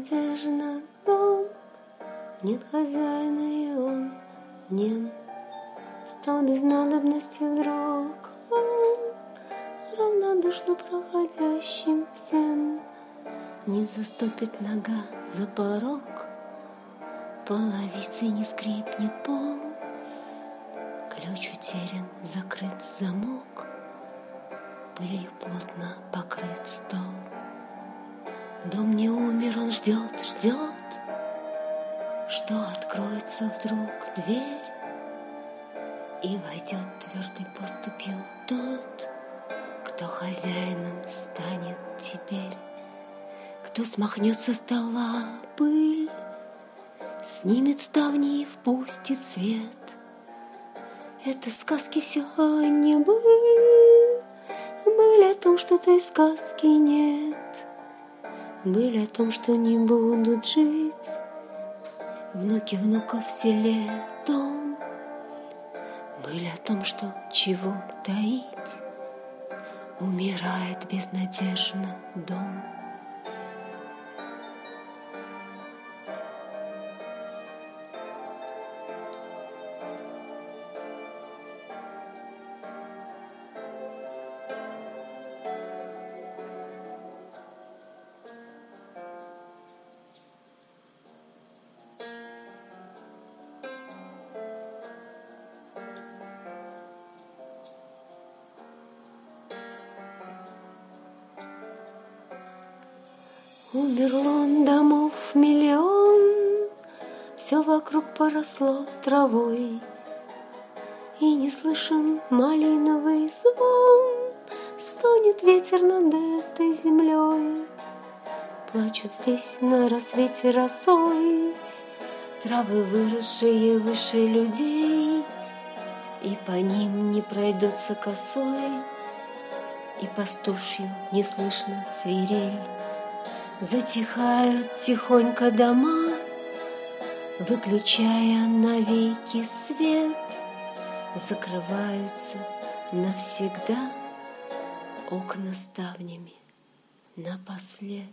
безнадежно дом, нет хозяина, и он нем. Стал без надобности вдруг он равнодушно проходящим всем. Не заступит нога за порог, половицей не скрипнет пол. Ключ утерян, закрыт замок, пылью плотно покрыт стол. Дом не умер, он ждет, что откроется вдруг дверь, и войдет твердой поступью тот, кто хозяином станет теперь. Кто смахнет со стола пыль, снимет ставни и впустит свет. Это сказки все, а не быль. Быль о том, что той сказки нет. Быль о том, что не будут жить внуки внуков в селе том. Быль о том, что чего таить, умирает безнадежно дом. Умер он, домов миллион, все вокруг поросло травой, и не слышен малиновый звон, стонет ветер над этой землей. Плачут здесь на рассвете росой травы, выросшие выше людей, и по ним не пройдутся косой, и пастушью не слышно свирель. Затихают тихонько дома, выключая навеки свет. Закрываются навсегда окна ставнями напослед.